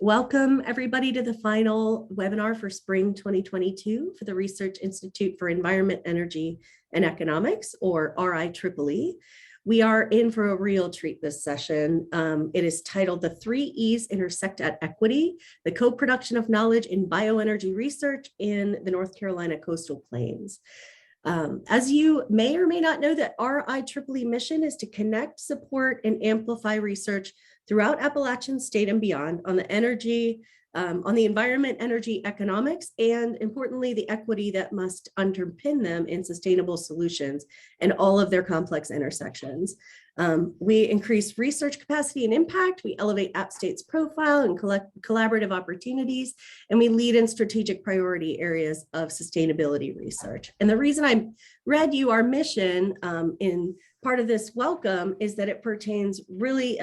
Welcome everybody to the final webinar for spring 2022 for the Research Institute for Environment, Energy, and Economics, or RIEEE. We are in for a real treat this session. It is titled The Three E's Intersect at Equity, the Co-Production of Knowledge in Bioenergy Research in the North Carolina Coastal Plains. As you may or may not know, that our Ieee mission is to connect, support, and amplify research throughout Appalachian State and beyond on the energy, on the environment, energy, economics, and importantly, the equity that must underpin them in sustainable solutions and all of their complex intersections. We increase research capacity and impact, we elevate App State's profile and collaborative opportunities, and we lead in strategic priority areas of sustainability research. And the reason I read you our mission in part of this welcome is that it pertains really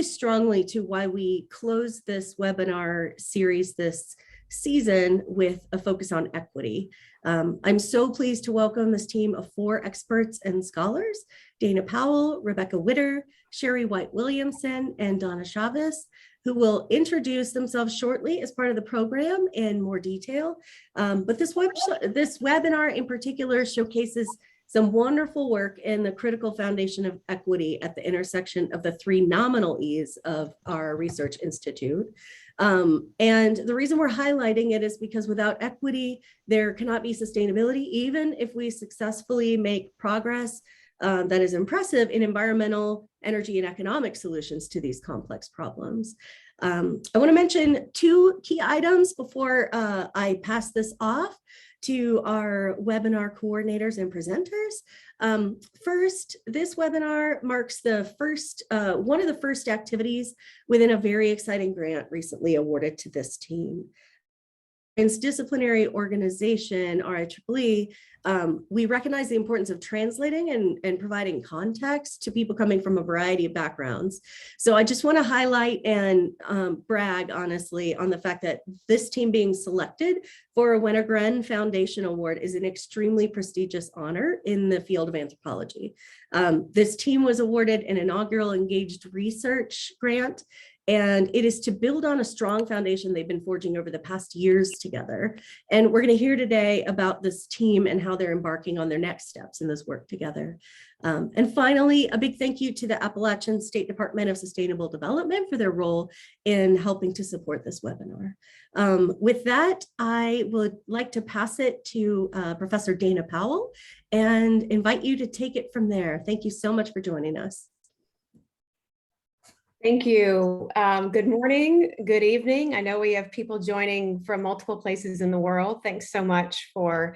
strongly to why we close this webinar series this season with a focus on equity. I'm so pleased to welcome this team of 4 experts and scholars, Dana Powell, Rebecca Witter, Sherry White-Williamson, and Donna Chavez, who will introduce themselves shortly as part of the program in more detail. But this webinar in particular showcases some wonderful work in the critical foundation of equity at the intersection of the 3 nominal E's of our research institute. And the reason we're highlighting it is because without equity, there cannot be sustainability, even if we successfully make progress that is impressive in environmental, energy, and economic solutions to these complex problems. I want to mention 2 key items before I pass this off to our webinar coordinators and presenters. First, this webinar marks the first, one of the first activities within a very exciting grant recently awarded to this team. Disciplinary organization, RIEEE, we recognize the importance of translating and providing context to people coming from a variety of backgrounds. So I just want to highlight and brag honestly on the fact that this team being selected for a Wenner-Gren Foundation Award is an extremely prestigious honor in the field of anthropology. This team was awarded an inaugural engaged research grant, and it is to build on a strong foundation they've been forging over the past years together. And we're going to hear today about this team and how they're embarking on their next steps in this work together. And finally, a big thank you to the Appalachian State Department of Sustainable Development for their role in helping to support this webinar. With that, I would like to pass it to Professor Dana Powell and invite you to take it from there. Thank you so much for joining us. Thank you. Good morning, good evening. I know we have people joining from multiple places in the world. Thanks so much for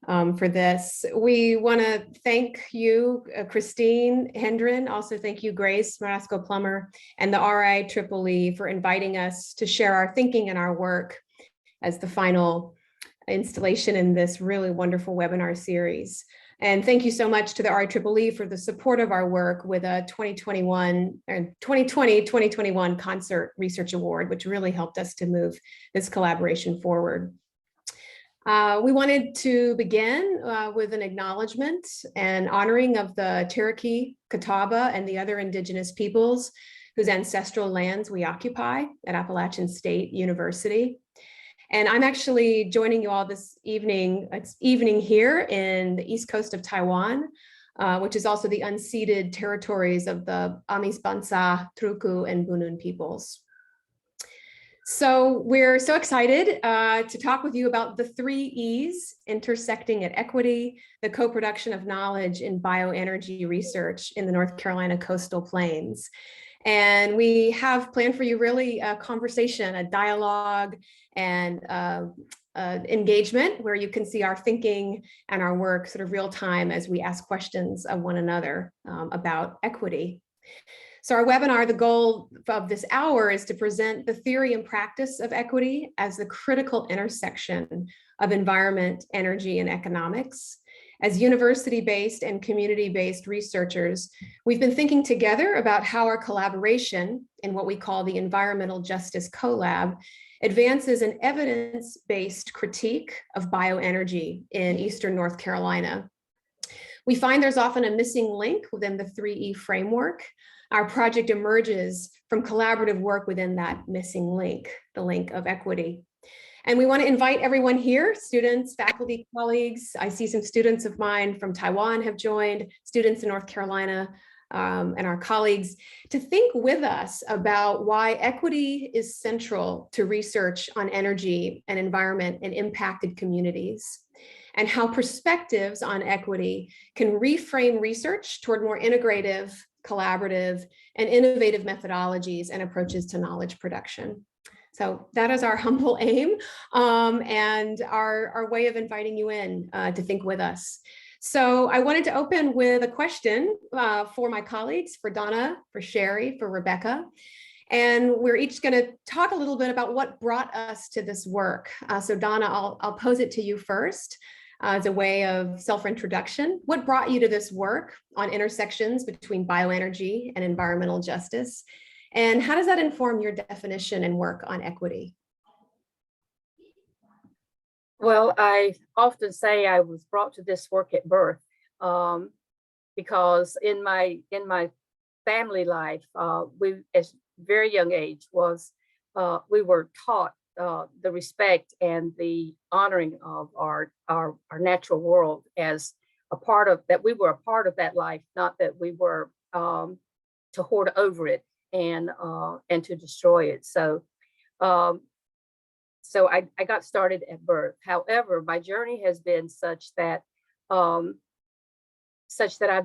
this. We want to thank you, Christine Hendren. Also thank you, Grace Marasco-Plummer, and the RIEEE for inviting us to share our thinking and our work as the final installation in this really wonderful webinar series. And thank you so much to the RIEEE for the support of our work with a 2020-2021 Concert Research Award, which really helped us to move this collaboration forward. We wanted to begin with an acknowledgement and honoring of the Cherokee, Catawba, and the other indigenous peoples whose ancestral lands we occupy at Appalachian State University. And I'm actually joining you all this evening. It's evening here in the east coast of Taiwan, which is also the unceded territories of the Amis Bansa, Truku, and Bunun peoples. So we're so excited to talk with you about the 3 E's intersecting at equity, the co-production of knowledge in bioenergy research in the North Carolina coastal plains. And we have planned for you really a conversation, a dialogue, and engagement where you can see our thinking and our work sort of real time as we ask questions of one another about equity. So our webinar, the goal of this hour is to present the theory and practice of equity as the critical intersection of environment, energy, and economics. As university-based and community-based researchers, we've been thinking together about how our collaboration in what we call the Environmental Justice Collab advances an evidence-based critique of bioenergy in Eastern North Carolina. We find there's often a missing link within the 3E framework, our project emerges from collaborative work within that missing link, the link of equity. And we want to invite everyone here, students, faculty, colleagues. I see some students of mine from Taiwan have joined, students in North Carolina, and our colleagues, to think with us about why equity is central to research on energy and environment in impacted communities, and how perspectives on equity can reframe research toward more integrative, collaborative, and innovative methodologies and approaches to knowledge production. So that is our humble aim, and our way of inviting you in to think with us. So I wanted to open with a question for my colleagues, for Donna, for Sherry, for Rebecca. And we're each going to talk a little bit about what brought us to this work. So Donna, I'll pose it to you first as a way of self-introduction. What brought you to this work on intersections between bioenergy and environmental justice? And how does that inform your definition and work on equity? Well, I often say I was brought to this work at birth, because in my family life, we, at very young age, we were taught the respect and the honoring of our natural world as a part of that. We were a part of that life, not that we were to hoard over it and to destroy it. So I got started at birth. However, my journey has been such that I've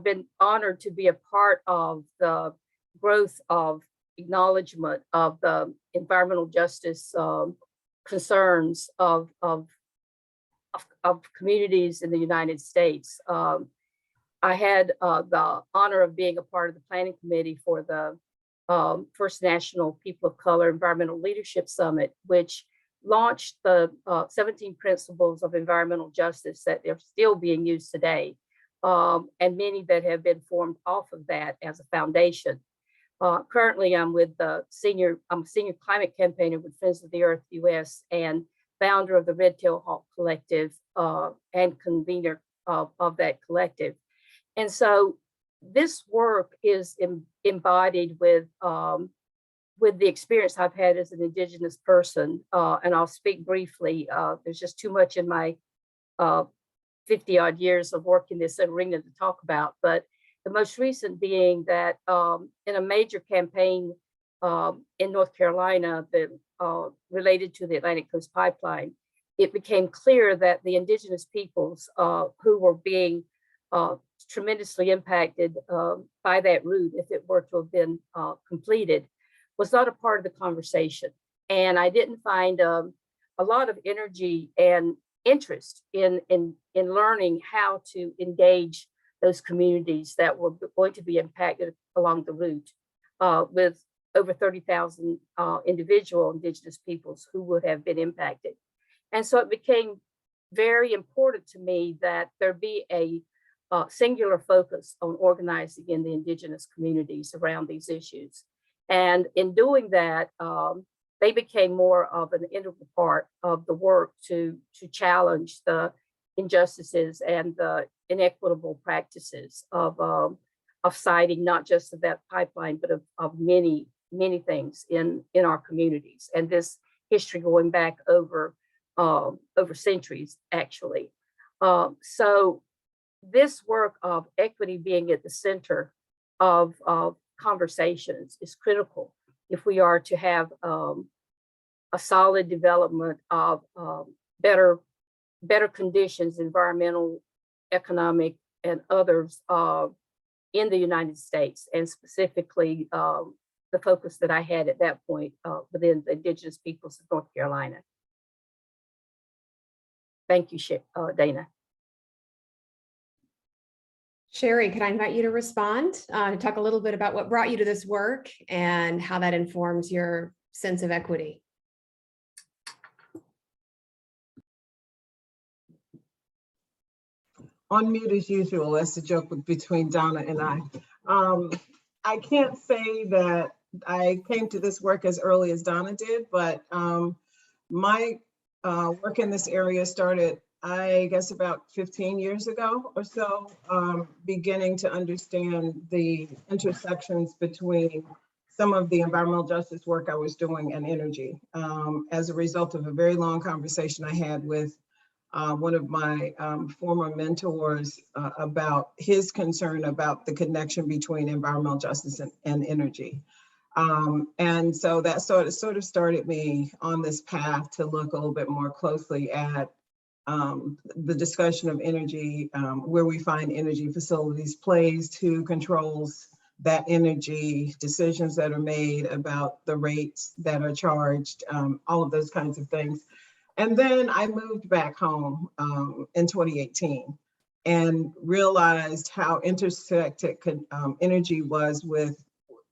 been honored to be a part of the growth of acknowledgement of the environmental justice concerns of communities in the United States. I had the honor of being a part of the planning committee for the First National People of Color Environmental Leadership Summit, which launched the 17 principles of environmental justice that are still being used today, and many that have been formed off of that as a foundation. Currently, I'm a senior climate campaigner with Friends of the Earth US and founder of the Red Tail Hawk Collective and convener of that collective. And so this work is embodied with the experience I've had as an Indigenous person, and I'll speak briefly. There's just too much in my 50-odd years of work in this arena to talk about, but the most recent being that in a major campaign in North Carolina that related to the Atlantic Coast Pipeline, it became clear that the Indigenous peoples who were being tremendously impacted by that route, if it were to have been completed, was not a part of the conversation. And I didn't find a lot of energy and interest in learning how to engage those communities that were going to be impacted along the route, with over 30,000 individual Indigenous peoples who would have been impacted. And so it became very important to me that there be a singular focus on organizing in the Indigenous communities around these issues. And in doing that, they became more of an integral part of the work to challenge the injustices and the inequitable practices of siting, not just of that pipeline, but of many things in our communities. And this history going back over centuries, actually. So this work of equity being at the center of conversations is critical if we are to have a solid development of better conditions, environmental, economic, and others in the United States, and specifically the focus that I had at that point within the Indigenous peoples of North Carolina. Thank you, Dana. Sherry, could I invite you to respond, to talk a little bit about what brought you to this work and how that informs your sense of equity? On mute as usual, that's the joke between Donna and I. I can't say that I came to this work as early as Donna did, but my work in this area started I guess about 15 years ago or so, beginning to understand the intersections between some of the environmental justice work I was doing and energy, as a result of a very long conversation I had with one of my former mentors about his concern about the connection between environmental justice and energy. And so that sort of started me on this path to look a little bit more closely at the discussion of energy, where we find energy facilities placed, who controls that energy, decisions that are made about the rates that are charged, all of those kinds of things. And then I moved back home in 2018 and realized how intersected energy was with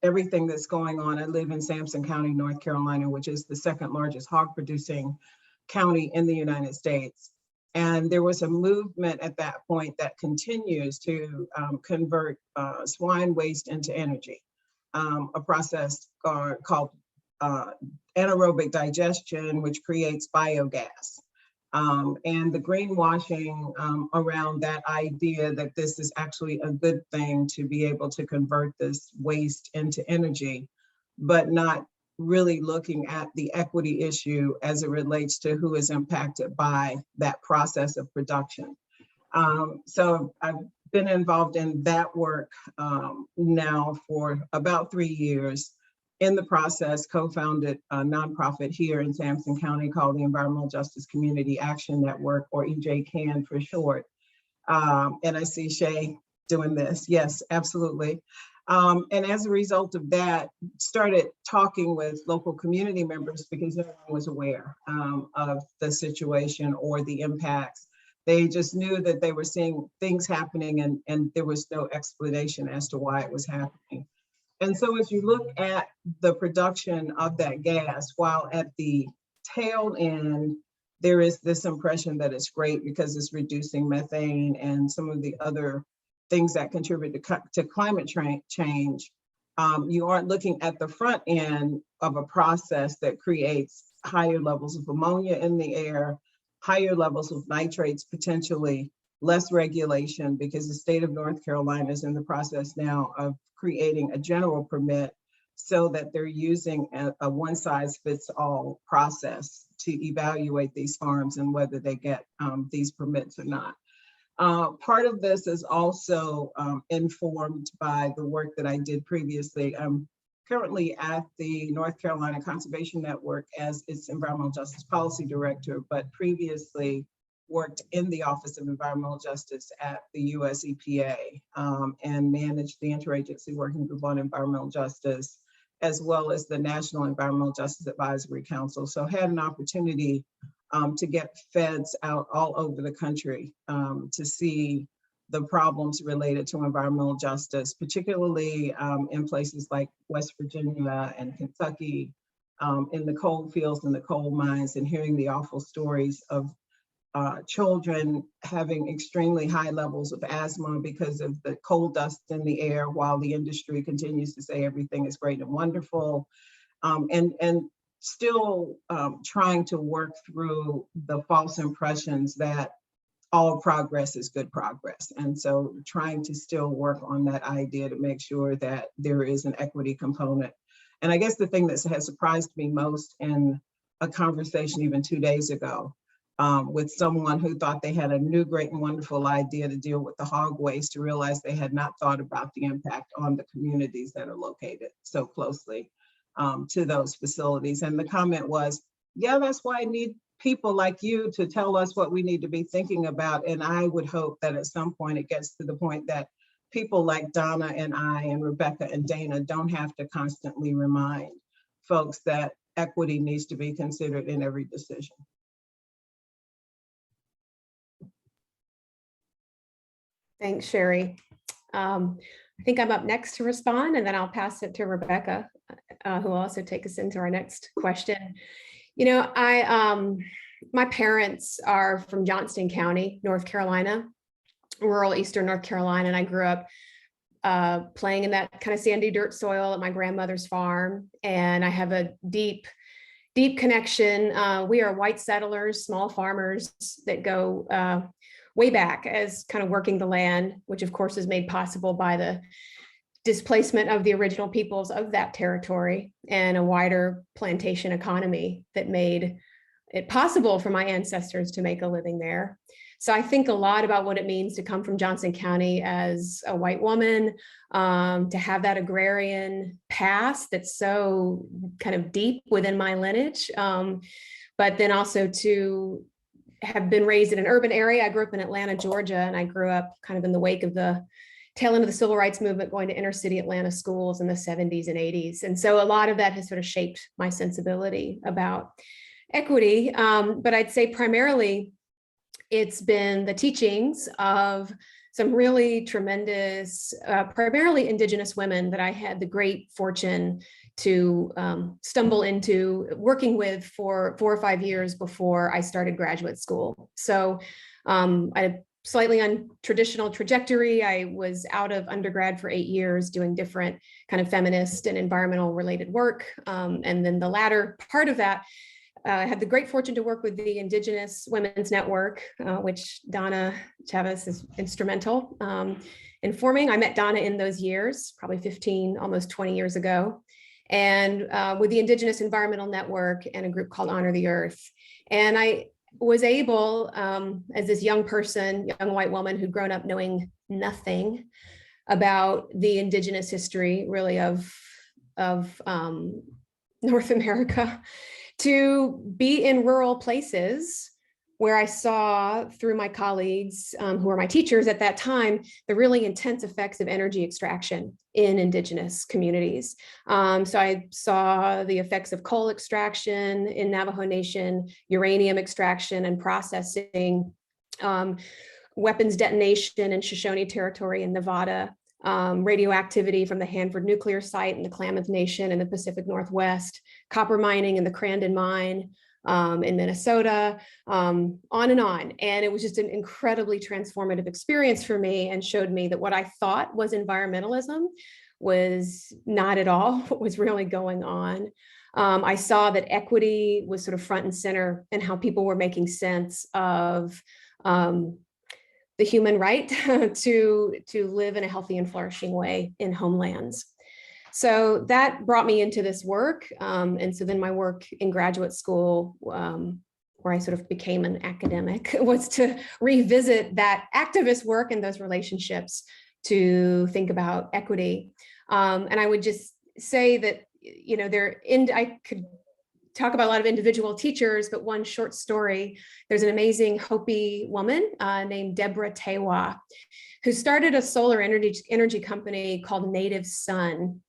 everything that's going on. I live in Sampson County, North Carolina, which is the second largest hog producing county in the United States. And there was a movement at that point that continues to convert swine waste into energy, a process called anaerobic digestion, which creates biogas. And the greenwashing around that idea that this is actually a good thing to be able to convert this waste into energy, but not really looking at the equity issue as it relates to who is impacted by that process of production. So I've been involved in that work now for about 3 years. In the process, co-founded a nonprofit here in Sampson County called the Environmental Justice Community Action Network, or EJCAN for short. And I see Shay doing this. Yes, absolutely. And as a result of that, started talking with local community members because everyone was aware of the situation or the impacts. They just knew that they were seeing things happening and there was no explanation as to why it was happening. And so as you look at the production of that gas, while at the tail end, there is this impression that it's great because it's reducing methane and some of the other things that contribute to climate change, you aren't looking at the front end of a process that creates higher levels of ammonia in the air, higher levels of nitrates, potentially less regulation, because the state of North Carolina is in the process now of creating a general permit so that they're using a one-size-fits-all process to evaluate these farms and whether they get these permits or not. Part of this is also informed by the work that I did previously. I'm currently at the North Carolina Conservation Network as its Environmental Justice Policy Director, but previously worked in the Office of Environmental Justice at the US EPA and managed the Interagency Working Group on Environmental Justice, as well as the National Environmental Justice Advisory Council. So had an opportunity to get feds out all over the country to see the problems related to environmental justice, particularly in places like West Virginia and Kentucky, in the coal fields and the coal mines, and hearing the awful stories of children having extremely high levels of asthma because of the coal dust in the air, while the industry continues to say everything is great and wonderful. And still trying to work through the false impressions that all progress is good progress. And so trying to still work on that idea to make sure that there is an equity component. And I guess the thing that has surprised me most in a conversation even 2 days ago with someone who thought they had a new great and wonderful idea to deal with the hog waste, to realize they had not thought about the impact on the communities that are located so closely to those facilities. And the comment was, yeah, that's why I need people like you to tell us what we need to be thinking about. And I would hope that at some point it gets to the point that people like Donna and I and Rebecca and Dana don't have to constantly remind folks that equity needs to be considered in every decision. Thanks, Sherry. I think I'm up next to respond, and then I'll pass it to Rebecca, who will also take us into our next question. You know, my parents are from Johnston County, North Carolina, rural Eastern North Carolina, and I grew up playing in that kind of sandy dirt soil at my grandmother's farm. And I have a deep deep connection. We are white settlers, small farmers that go way back as kind of working the land, which of course is made possible by the displacement of the original peoples of that territory and a wider plantation economy that made it possible for my ancestors to make a living there. So I think a lot about what it means to come from Johnson County as a white woman, to have that agrarian past that's so kind of deep within my lineage, but then also to have been raised in an urban area. I grew up in Atlanta, Georgia, and I grew up kind of in the wake of the tail end of the civil rights movement, going to inner city Atlanta schools in the 70s and 80s. And so a lot of that has sort of shaped my sensibility about equity. But I'd say primarily it's been the teachings of some really tremendous, primarily Indigenous women that I had the great fortune to stumble into working with for 4 or 5 years before I started graduate school. So I had a slightly untraditional trajectory. I was out of undergrad for 8 years doing different kind of feminist and environmental related work. And then the latter part of that, I had the great fortune to work with the Indigenous Women's Network, which Donna Chavez is instrumental in forming. I met Donna in those years, probably 15, almost 20 years ago, and with the Indigenous Environmental Network and a group called Honor the Earth. And I was able, as this young person, young white woman who'd grown up knowing nothing about the Indigenous history, really, of North America, to be in rural places where I saw through my colleagues who were my teachers at that time, the really intense effects of energy extraction in Indigenous communities. So I saw the effects of coal extraction in Navajo Nation, uranium extraction and processing, weapons detonation in Shoshone territory in Nevada, radioactivity from the Hanford nuclear site in the Klamath Nation in the Pacific Northwest, copper mining in the Crandon mine in Minnesota, on and on. And it was just an incredibly transformative experience for me and showed me that what I thought was environmentalism was not at all what was really going on. I saw that equity was sort of front and center in how people were making sense of the human right to live in a healthy and flourishing way in homelands. So that brought me into this work. And so then my work in graduate school, where I sort of became an academic, was to revisit that activist work and those relationships to think about equity. And I would just say that, you know, I could talk about a lot of individual teachers, but one short story, there's an amazing Hopi woman named Deborah Tewa, who started a solar energy company called Native Sun.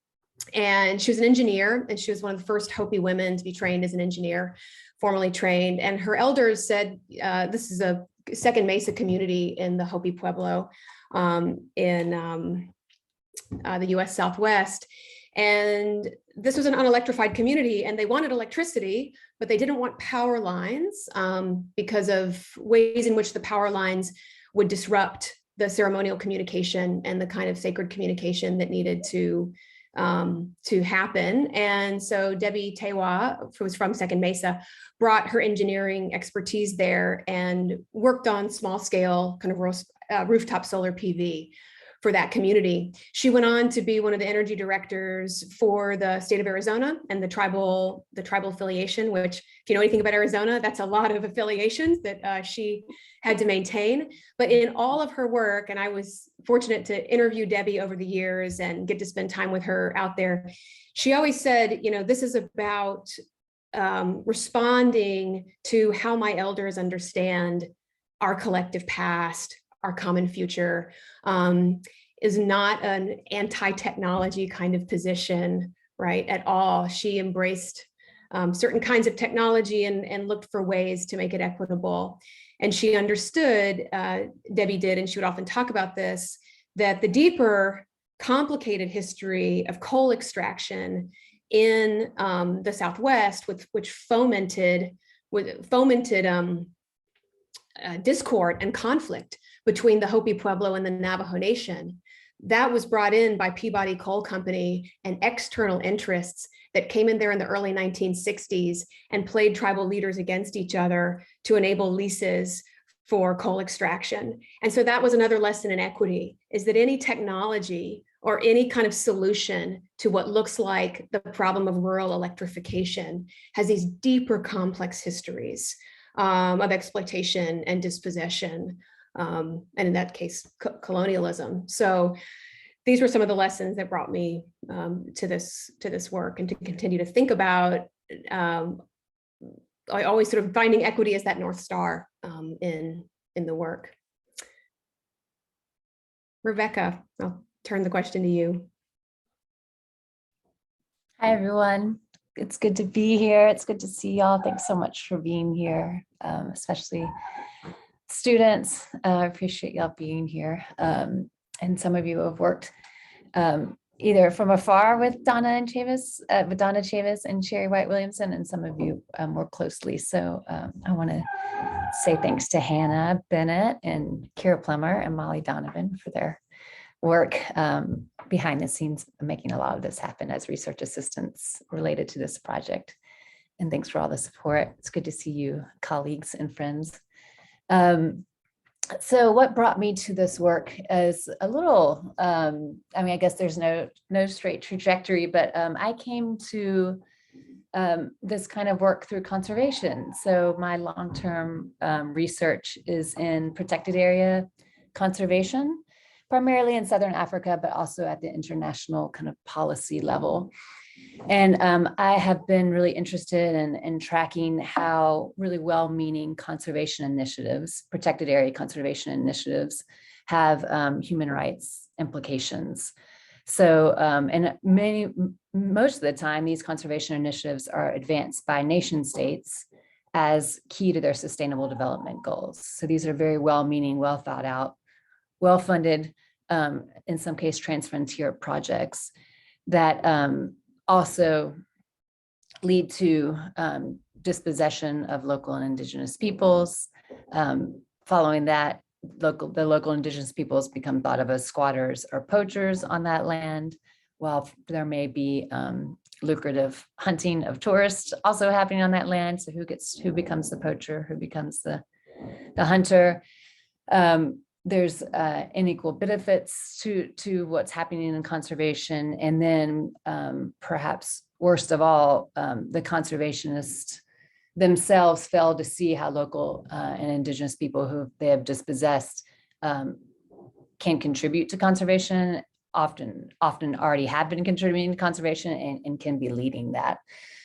And she was an engineer, and she was one of the first Hopi women to be trained as an engineer, formally trained. And her elders said, this is a Second Mesa community in the Hopi Pueblo in the US Southwest. And this was an unelectrified community, and they wanted electricity, but they didn't want power lines because of ways in which the power lines would disrupt the ceremonial communication and the kind of sacred communication that needed to happen. And so Debbie Tewa, who was from Second Mesa, brought her engineering expertise there and worked on small scale kind of rooftop solar PV for that community. She went on to be one of the energy directors for the state of Arizona and the tribal affiliation, which, if you know anything about Arizona, that's a lot of affiliations that she had to maintain. But in all of her work, and I was fortunate to interview Debbie over the years and get to spend time with her out there, she always said, you know, this is about responding to how my elders understand our collective past, our common future, is not an anti-technology kind of position, right, at all. She embraced certain kinds of technology and looked for ways to make it equitable. And she understood, Debbie did, and she would often talk about this, that the deeper, complicated history of coal extraction in the Southwest, which fomented discord and conflict between the Hopi Pueblo and the Navajo Nation, that was brought in by Peabody Coal Company and external interests that came in there in the early 1960s and played tribal leaders against each other to enable leases for coal extraction. And so that was another lesson in equity, is that any technology or any kind of solution to what looks like the problem of rural electrification has these deeper complex histories of exploitation and dispossession, and in that case, colonialism. So these were some of the lessons that brought me to this work, and to continue to think about. I always sort of finding equity as that North Star in the work. Rebecca, I'll turn the question to you. Hi, everyone. It's good to be here. It's good to see y'all. Thanks so much for being here, especially students. I appreciate y'all being here. And some of you have worked either from afar with Donna Chavis and Sherry White Williamson, and some of you more closely. So I want to say thanks to Hannah Bennett and Kira Plummer and Molly Donovan for their work behind the scenes, making a lot of this happen as research assistants related to this project. And thanks for all the support. It's good to see you, colleagues and friends. So what brought me to this work is a little, I mean, I guess there's no straight trajectory, but I came to this kind of work through conservation. So my long-term research is in protected area conservation, primarily in Southern Africa, but also at the international kind of policy level. And I have been really interested in tracking how really well-meaning conservation initiatives, protected area conservation initiatives, have human rights implications. So, and most of the time, these conservation initiatives are advanced by nation states as key to their sustainable development goals. So these are very well-meaning, well thought out, well-funded, in some case, transfrontier projects that also lead to dispossession of local and indigenous peoples. Following that, the local indigenous peoples become thought of as squatters or poachers on that land, while there may be lucrative hunting of tourists also happening on that land. So who becomes the poacher, who becomes the hunter? There's unequal benefits to what's happening in conservation. And then perhaps worst of all, the conservationists themselves fail to see how local and indigenous people who they have dispossessed can contribute to conservation, often already have been contributing to conservation and can be leading that.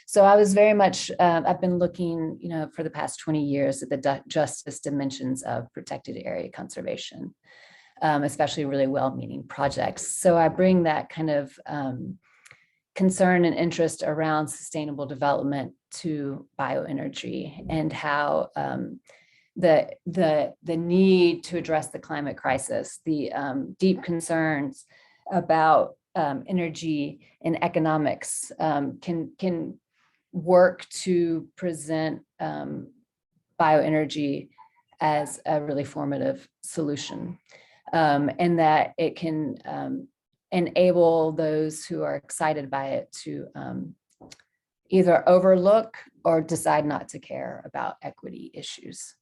So I was very much, I've been looking, for the past 20 years at the justice dimensions of protected area conservation, especially really well-meaning projects. So I bring that kind of concern and interest around sustainable development to bioenergy, and how the need to address the climate crisis, the deep concerns about energy and economics can work to present bioenergy as a really formative solution, and that it can enable those who are excited by it to either overlook or decide not to care about equity issues,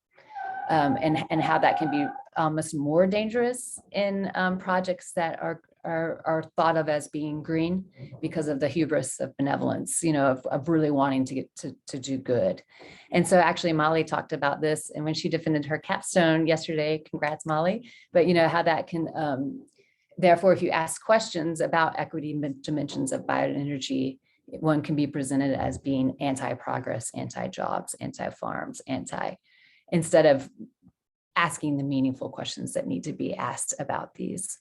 and how that can be almost more dangerous in projects that are thought of as being green because of the hubris of benevolence, of really wanting to get to do good. And so actually Molly talked about this, and when she defended her capstone yesterday, congrats Molly, but how that can, therefore, if you ask questions about equity dimensions of bioenergy, one can be presented as being anti-progress, anti-jobs, anti-farms, instead of asking the meaningful questions that need to be asked about these.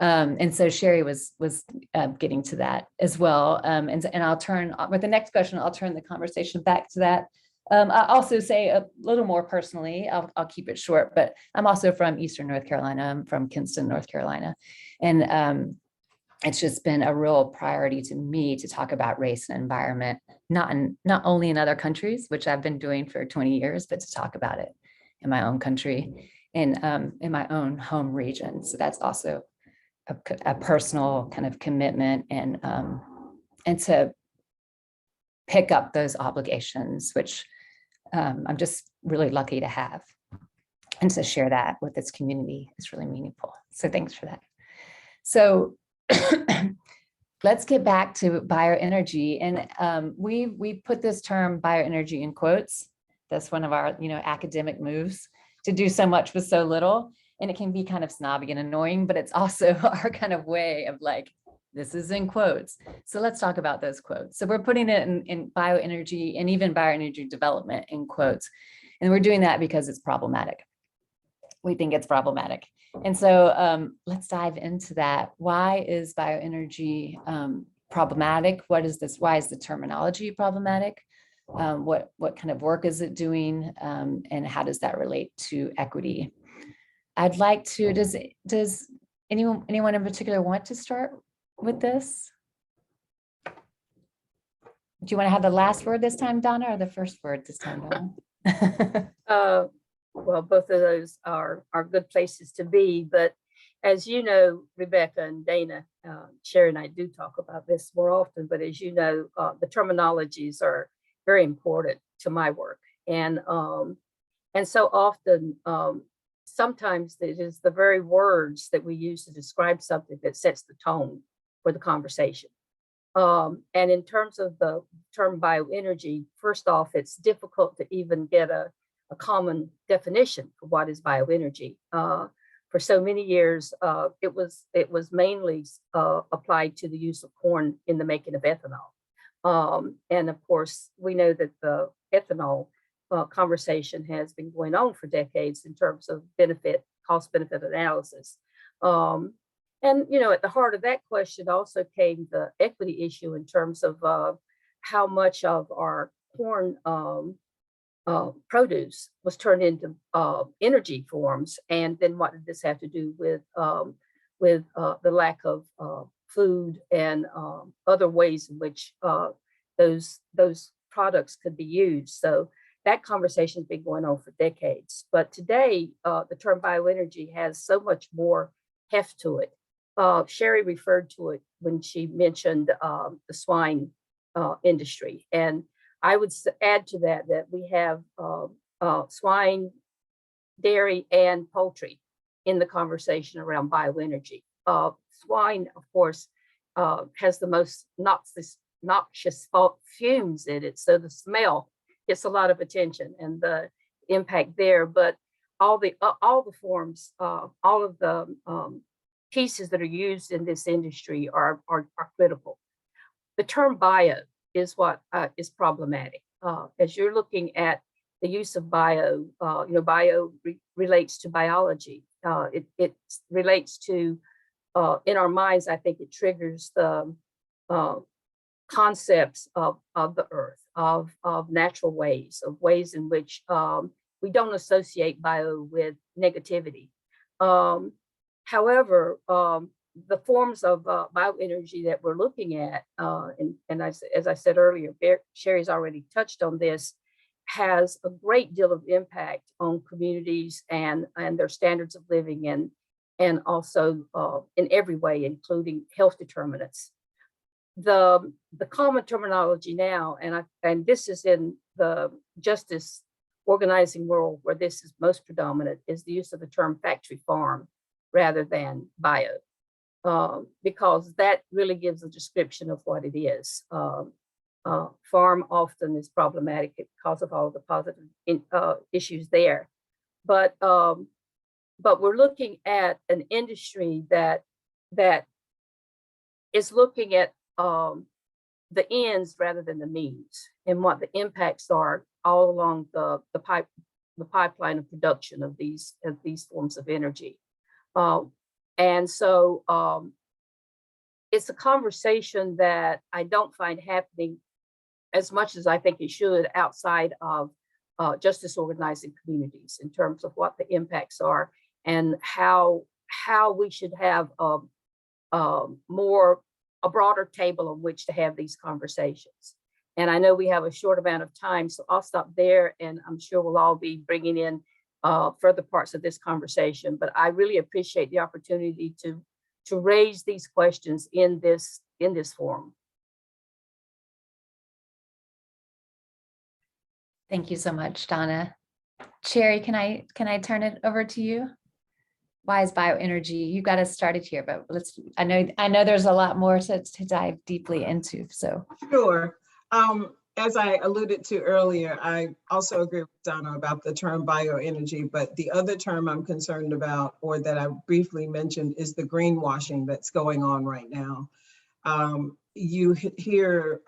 And so Sherry was getting to that as well. And I'll turn, with the next question, I'll turn the conversation back to that. I'll also say a little more personally, I'll keep it short, but I'm also from Eastern North Carolina. I'm from Kinston, North Carolina. And it's just been a real priority to me to talk about race and environment, not only in other countries, which I've been doing for 20 years, but to talk about it in my own country and in my own home region. So that's also a personal kind of commitment and to pick up those obligations, which I'm just really lucky to have. And to share that with this community is really meaningful. So thanks for that. So let's get back to bioenergy. And we put this term bioenergy in quotes. That's one of our academic moves to do so much with so little. And it can be kind of snobby and annoying, but it's also our kind of way of like, this is in quotes. So let's talk about those quotes. So we're putting it in bioenergy and even bioenergy development in quotes. And we're doing that because it's problematic. We think it's problematic. And so let's dive into that. Why is bioenergy problematic? Why is the terminology problematic? What kind of work is it doing? And how does that relate to equity? I'd like to, does anyone in particular want to start with this? Do you want to have the last word this time, Donna, or the first word this time, Donna? Well, both of those are good places to be, but as you know, Rebecca and Dana, Sherry and I do talk about this more often, but as you know, the terminologies are very important to my work. And so often, sometimes it is the very words that we use to describe something that sets the tone for the conversation. And in terms of the term bioenergy, first off, it's difficult to even get a common definition for what is bioenergy. For so many years, it was mainly applied to the use of corn in the making of ethanol. And of course, we know that the ethanol conversation has been going on for decades in terms of cost benefit analysis. And at the heart of that question also came the equity issue in terms of how much of our corn produce was turned into energy forms, and then what did this have to do with the lack of food and other ways in which those products could be used. So that conversation has been going on for decades. But today, the term bioenergy has so much more heft to it. Sherry referred to it when she mentioned the swine industry. And I would add to that we have swine, dairy, and poultry in the conversation around bioenergy. Swine, of course, has the most noxious fumes in it, so the smell gets a lot of attention and the impact there. But all the forms, all of the pieces that are used in this industry are critical. The term bio is what is problematic. As you're looking at the use of bio, bio relates to biology. It relates to, in our minds, I think it triggers the concepts of the earth, of natural ways, of ways in which we don't associate bio with negativity. However, the forms of bioenergy that we're looking at, and as I said earlier, Sherry's already touched on this, has a great deal of impact on communities and their standards of living, and also in every way, including health determinants. The common terminology now, and this is in the justice organizing world where this is most predominant, is the use of the term factory farm rather than bio. Because that really gives a description of what it is. Farm often is problematic because of all the positive issues there. But we're looking at an industry that is looking at the ends rather than the means, and what the impacts are all along the pipeline of production of these forms of energy. And so it's a conversation that I don't find happening as much as I think it should outside of justice organizing communities in terms of what the impacts are and how we should have a broader table on which to have these conversations. And I know we have a short amount of time, so I'll stop there, and I'm sure we'll all be bringing in further parts of this conversation. But I really appreciate the opportunity to to raise these questions in this forum. Thank you so much, Donna. Sherry, can I turn it over to you? Why is bioenergy? You got us started here, but I know there's a lot more to dive deeply into. So Sure. As I alluded to earlier, I also agree with Donna about the term bioenergy, but the other term I'm concerned about, or that I briefly mentioned, is the greenwashing that's going on right now. You hear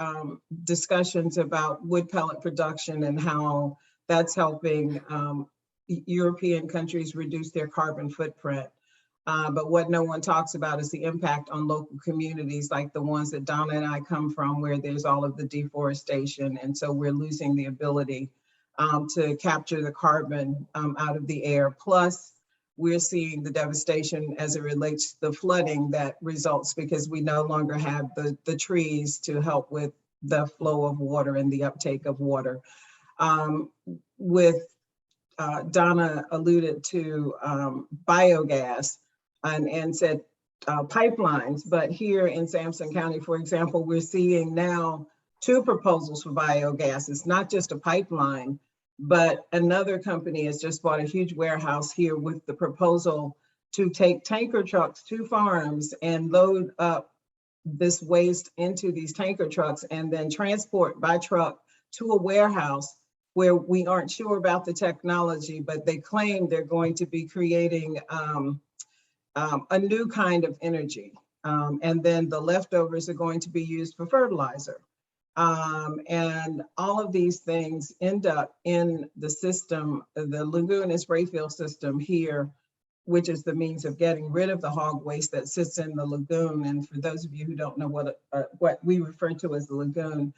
discussions about wood pellet production and how that's helping European countries reduce their carbon footprint. But what no one talks about is the impact on local communities like the ones that Donna and I come from, where there's all of the deforestation. And so we're losing the ability to capture the carbon out of the air. Plus, we're seeing the devastation as it relates to the flooding that results because we no longer have the trees to help with the flow of water and the uptake of water. Donna alluded to biogas and said pipelines, but here in Sampson County, for example, we're seeing now 2 proposals for biogas. It's not just a pipeline, but another company has just bought a huge warehouse here with the proposal to take tanker trucks to farms and load up this waste into these tanker trucks and then transport by truck to a warehouse where we aren't sure about the technology, but they claim they're going to be creating a new kind of energy. And then the leftovers are going to be used for fertilizer. And all of these things end up in the system, the lagoon and spray field system here, which is the means of getting rid of the hog waste that sits in the lagoon. And for those of you who don't know what we refer to as the lagoon,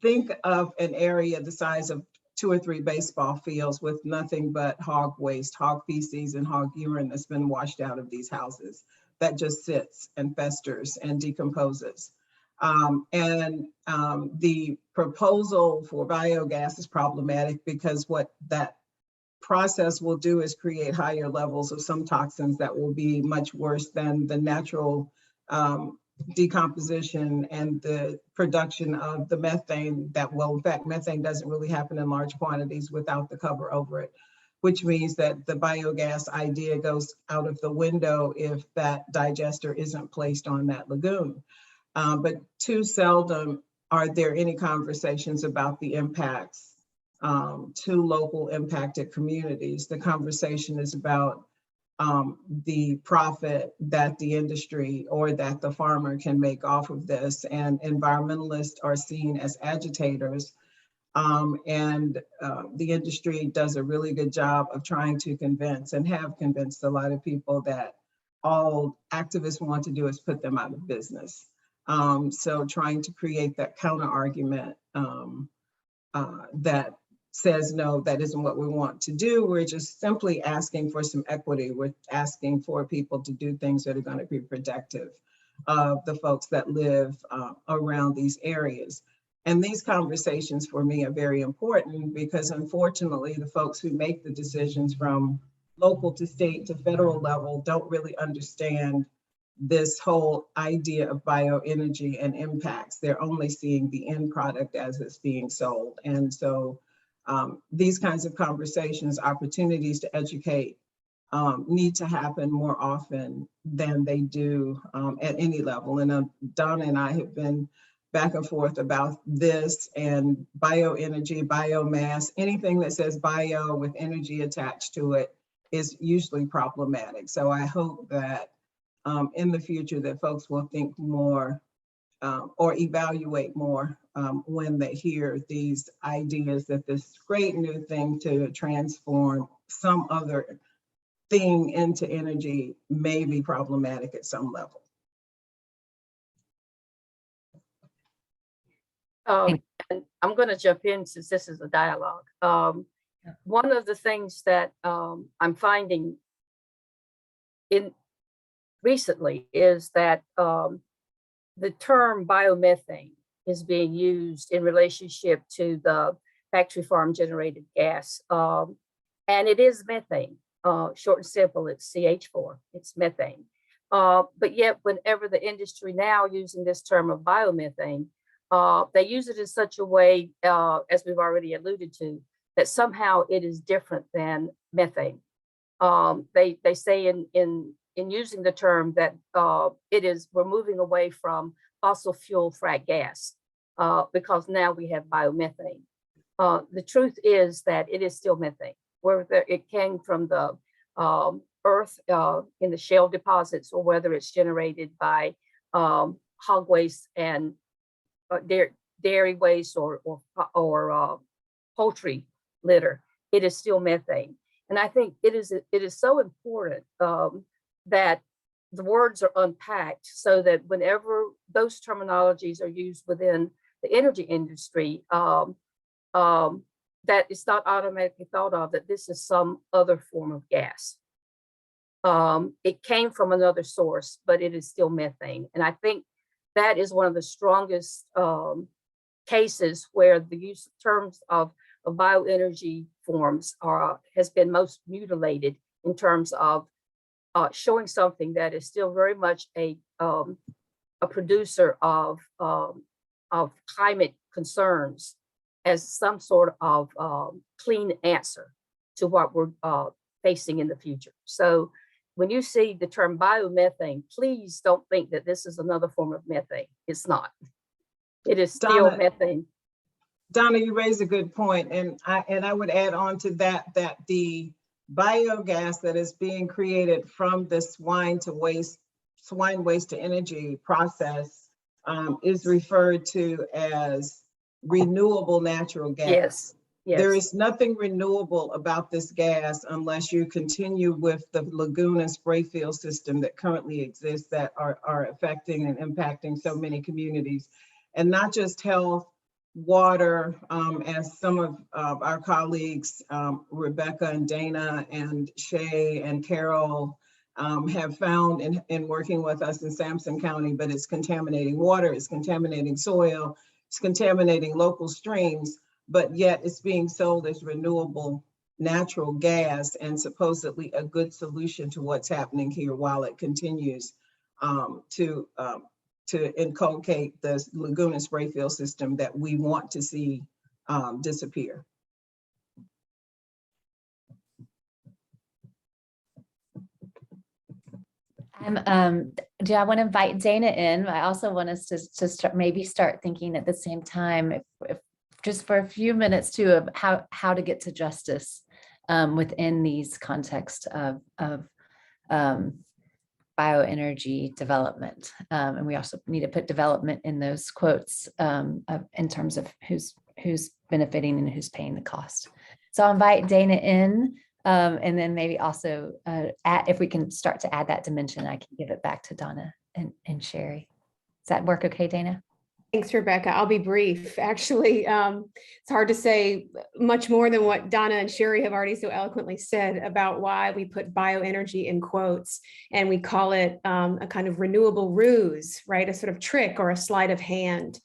think of an area the size of 2 or 3 baseball fields with nothing but hog waste, hog feces, and hog urine that's been washed out of these houses that just sits and festers and decomposes. The proposal for biogas is problematic because what that process will do is create higher levels of some toxins that will be much worse than the natural decomposition and the production of the methane that, well, in fact, methane doesn't really happen in large quantities without the cover over it, which means that the biogas idea goes out of the window if that digester isn't placed on that lagoon. But too seldom are there any conversations about the impacts to local impacted communities. The conversation is about the profit that the industry or that the farmer can make off of this, and environmentalists are seen as agitators. The industry does a really good job of trying to convince and have convinced a lot of people that all activists want to do is put them out of business. So trying to create that counter argument that says, no, that isn't what we want to do. We're just simply asking for some equity. We're asking for people to do things that are going to be protective of the folks that live around these areas. And these conversations for me are very important because unfortunately, the folks who make the decisions from local to state to federal level don't really understand this whole idea of bioenergy and impacts. They're only seeing the end product as it's being sold. And so these kinds of conversations, opportunities to educate, need to happen more often than they do at any level. And Donna and I have been back and forth about this, and bioenergy, biomass, anything that says bio with energy attached to it is usually problematic. So I hope that in the future that folks will think more or evaluate more when they hear these ideas that this great new thing to transform some other thing into energy may be problematic at some level. And I'm going to jump in since this is a dialogue. One of the things that I'm finding in recently is that the term biomethane is being used in relationship to the factory farm generated gas. And it is methane, short and simple, it's CH4, it's methane. But yet, whenever the industry now using this term of biomethane, they use it in such a way, as we've already alluded to, that somehow it is different than methane. They say in using the term that we're moving away from fossil fuel frac gas because now we have biomethane. The truth is that it is still methane, whether it came from the earth in the shale deposits or whether it's generated by hog waste and dairy waste or poultry litter. It is still methane. And I think it is so important that the words are unpacked so that whenever those terminologies are used within the energy industry, that it's not automatically thought of that this is some other form of gas. It came from another source, but it is still methane. And I think that is one of the strongest cases where the use of terms of bioenergy forms has been most mutilated in terms of showing something that is still very much a producer of climate concerns as some sort of clean answer to what we're facing in the future. So when you see the term biomethane, please don't think that this is another form of methane. It's not. It is still methane. Donna, you raise a good point, and I would add on to that the biogas that is being created from the swine waste to energy process is referred to as renewable natural gas. Yes. Yes. There is nothing renewable about this gas unless you continue with the lagoon and spray field system that currently exists that are affecting and impacting so many communities, and not just health, water, as some of our colleagues, Rebecca and Dana and Shay and Carol have found in working with us in Sampson County, but it's contaminating water, it's contaminating soil, it's contaminating local streams, but yet it's being sold as renewable natural gas and supposedly a good solution to what's happening here while it continues to inculcate the lagoon and spray field system that we want to see disappear. Do I want to invite Dana in? I also want us to maybe start thinking at the same time, if just for a few minutes too, of how to get to justice within these contexts of bioenergy development. And we also need to put development in those quotes in terms of who's benefiting and who's paying the cost. So I'll invite Dana in, and then maybe also if we can start to add that dimension, I can give it back to Donna and Sherry. Does that work okay, Dana? Thanks, Rebecca. I'll be brief. Actually, it's hard to say much more than what Donna and Sherry have already so eloquently said about why we put bioenergy in quotes, and we call it a kind of renewable ruse, right? A sort of trick or a sleight of hand,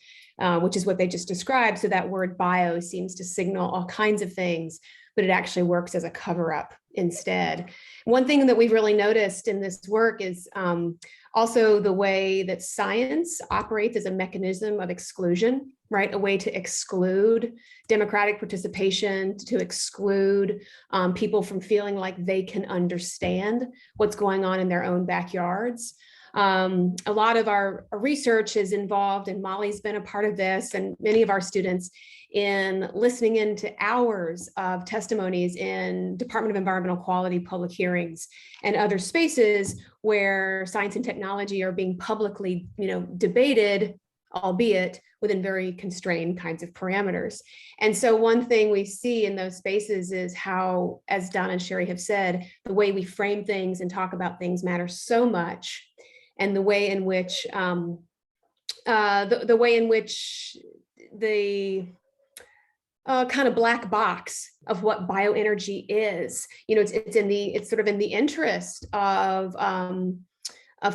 which is what they just described. So that word bio seems to signal all kinds of things, but it actually works as a cover-up instead. One thing that we've really noticed in this work is also the way that science operates as a mechanism of exclusion, right? A way to exclude democratic participation, to exclude people from feeling like they can understand what's going on in their own backyards. A lot of our research is involved, and Molly's been a part of this, and many of our students, in listening into hours of testimonies in Department of Environmental Quality public hearings and other spaces where science and technology are being publicly, debated, albeit within very constrained kinds of parameters. And so one thing we see in those spaces is how, as Donna and Sherry have said, the way we frame things and talk about things matters so much, and the way in which the kind of black box of what bioenergy is, it's sort of in the interest of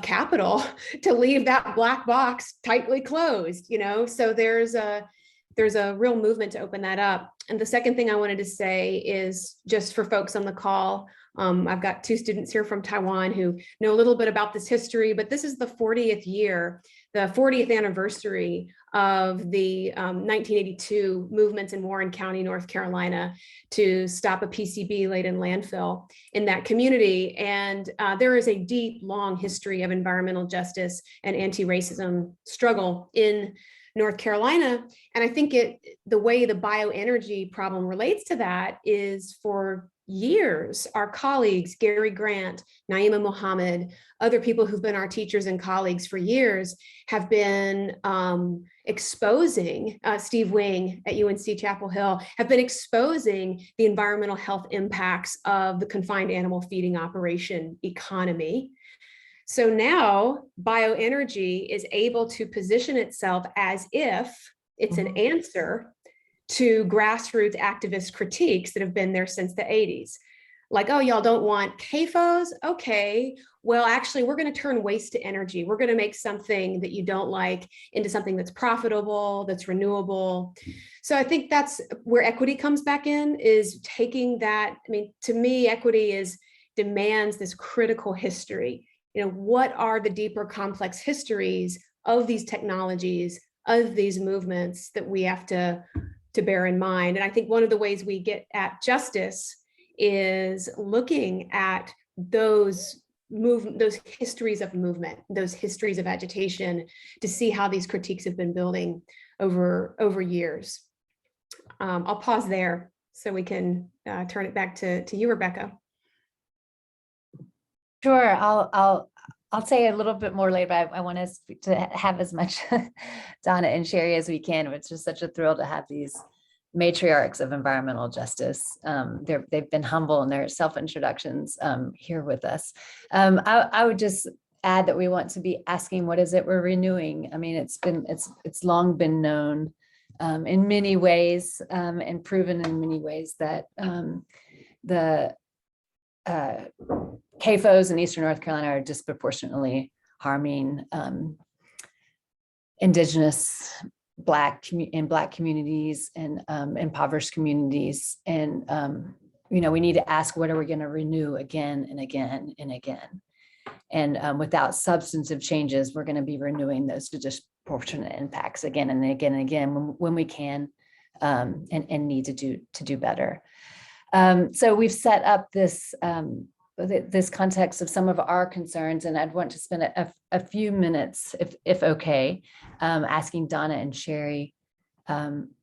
capital to leave that black box tightly closed, so there's a there's a real movement to open that up. And the second thing I wanted to say is just for folks on the call, I've got 2 students here from Taiwan who know a little bit about this history, but this is the 40th year, the 40th anniversary of the 1982 movements in Warren County, North Carolina, to stop a PCB-laden landfill in that community. And there is a deep, long history of environmental justice and anti-racism struggle in North Carolina. And I think the way the bioenergy problem relates to that is for years, our colleagues, Gary Grant, Naima Mohammed, other people who've been our teachers and colleagues for years have been exposing, Steve Wing at UNC Chapel Hill, have been exposing the environmental health impacts of the confined animal feeding operation economy. So now bioenergy is able to position itself as if it's an answer to grassroots activist critiques that have been there since the 80s. Like, oh, y'all don't want CAFOs? Okay, well, actually, we're going to turn waste to energy. We're going to make something that you don't like into something that's profitable, that's renewable. So I think that's where equity comes back in, is taking that. I mean, to me, equity demands this critical history. You know, what are the deeper complex histories of these technologies, of these movements that we have to bear in mind? And I think one of the ways we get at justice is looking at those histories of movement, those histories of agitation, to see how these critiques have been building over years. I'll pause there so we can turn it back to you, Rebecca. Sure, I'll say a little bit more later, but I want us to have as much Donna and Sherry as we can. It's just such a thrill to have these matriarchs of environmental justice. They've been humble in their self-introductions here with us. I would just add that we want to be asking, what is it we're renewing? I mean, it's long been known in many ways and proven in many ways that the CAFOs in Eastern North Carolina are disproportionately harming Indigenous, Black communities and impoverished communities. And, you know, we need to ask, what are we going to renew again and again and again? And without substantive changes, we're going to be renewing those disproportionate impacts again and again and again when we can and need to do better. So we've set up this context of some of our concerns, and I'd want to spend a few minutes, if okay, asking Donna and Sherry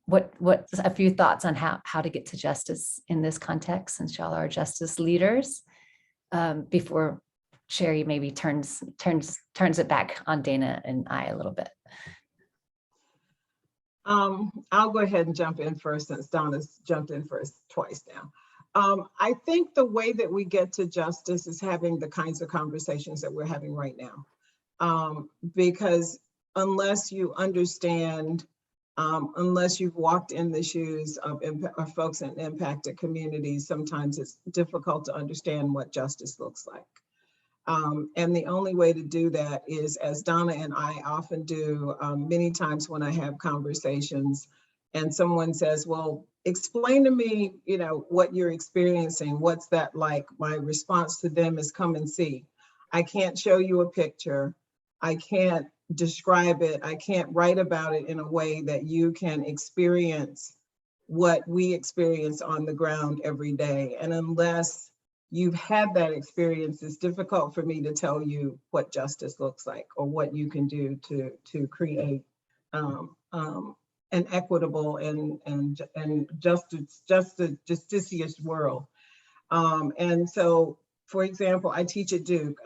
what a few thoughts on how to get to justice in this context, since y'all are justice leaders, before Sherry maybe turns it back on Dana and I a little bit. I'll go ahead and jump in first, since Donna's jumped in first twice now. I think the way that we get to justice is having the kinds of conversations that we're having right now. Because unless you understand, unless you've walked in the shoes of folks in impacted communities, sometimes it's difficult to understand what justice looks like. And the only way to do that is, as Donna and I often do, many times when I have conversations and someone says, well, explain to me, you know, what you're experiencing. What's that like? My response to them is, come and see. I can't show you a picture. I can't describe it. I can't write about it in a way that you can experience what we experience on the ground every day. And unless you've had that experience, it's difficult for me to tell you what justice looks like or what you can do to create an equitable and justicious world. And so, for example, I teach at Duke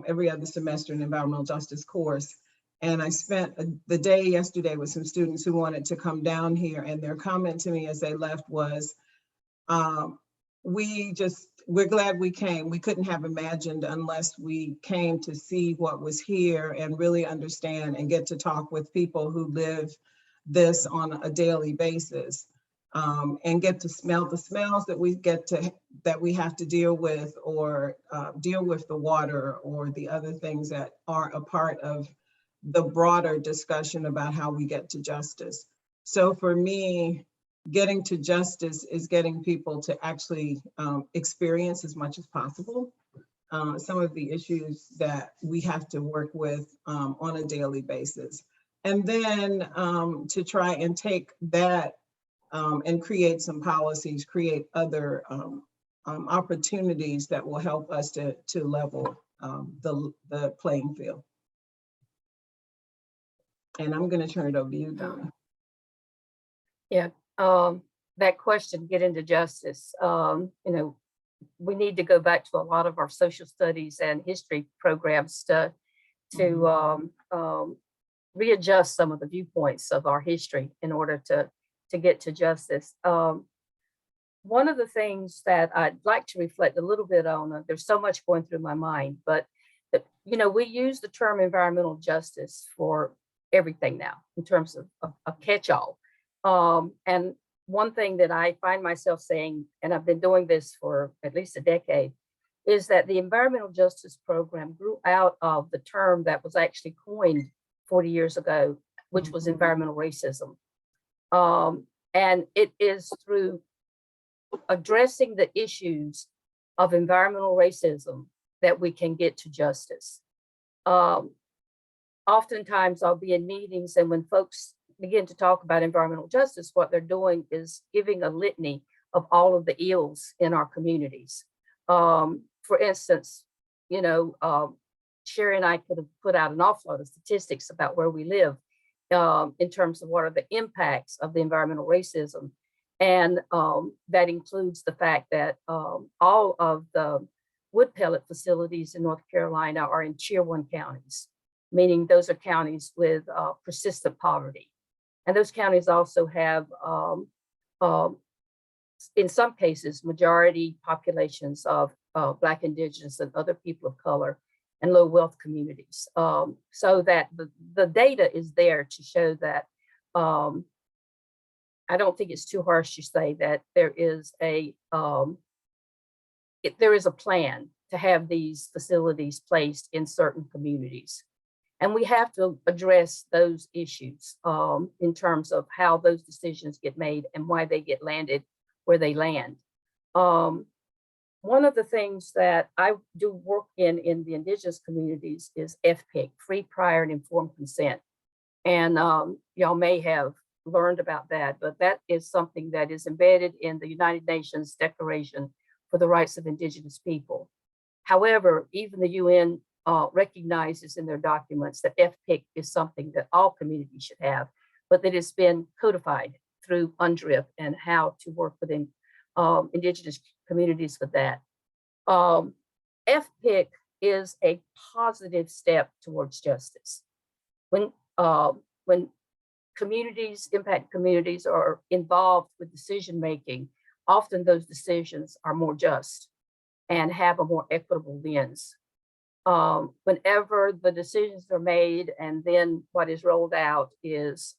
every other semester an environmental justice course. And I spent the day yesterday with some students who wanted to come down here, and their comment to me as they left was, we're glad we came. We couldn't have imagined unless we came to see what was here and really understand and get to talk with people who live this on a daily basis, and get to smell the smells that we have to deal with, or deal with the water or the other things that are a part of the broader discussion about how we get to justice. So for me, getting to justice is getting people to actually experience as much as possible some of the issues that we have to work with on a daily basis. And then to try and take that and create some policies, create other opportunities that will help us to level the playing field. And I'm going to turn it over to you, Donna. Yeah, that question, get into justice, you know, we need to go back to a lot of our social studies and history programs to readjust some of the viewpoints of our history in order to get to justice. One of the things that I'd like to reflect a little bit on, there's so much going through my mind, but you know, we use the term environmental justice for everything now in terms of a catch-all. And one thing that I find myself saying, and I've been doing this for at least a decade, is that the environmental justice program grew out of the term that was actually coined 40 years ago, which was environmental racism. And it is through addressing the issues of environmental racism that we can get to justice. Oftentimes I'll be in meetings, and when folks begin to talk about environmental justice, what they're doing is giving a litany of all of the ills in our communities. For instance, you know, Sherry and I could have put out an awful lot of statistics about where we live in terms of what are the impacts of the environmental racism. And that includes the fact that all of the wood pellet facilities in North Carolina are in Tier 1 counties, meaning those are counties with persistent poverty. And those counties also have, in some cases, majority populations of Black, Indigenous, and other people of color and low wealth communities. So that the data is there to show that I don't think it's too harsh to say that there is a plan to have these facilities placed in certain communities. And we have to address those issues in terms of how those decisions get made and why they get landed where they land. One of the things that I do work in the Indigenous communities is FPIC, free, prior, and informed consent. And y'all may have learned about that, but that is something that is embedded in the United Nations Declaration for the Rights of Indigenous People. However, even the UN recognizes in their documents that FPIC is something that all communities should have, but that it's been codified through UNDRIP and how to work within Indigenous communities with that. FPIC is a positive step towards justice. When communities, impact communities are involved with decision-making, often those decisions are more just and have a more equitable lens. Whenever the decisions are made and then what is rolled out is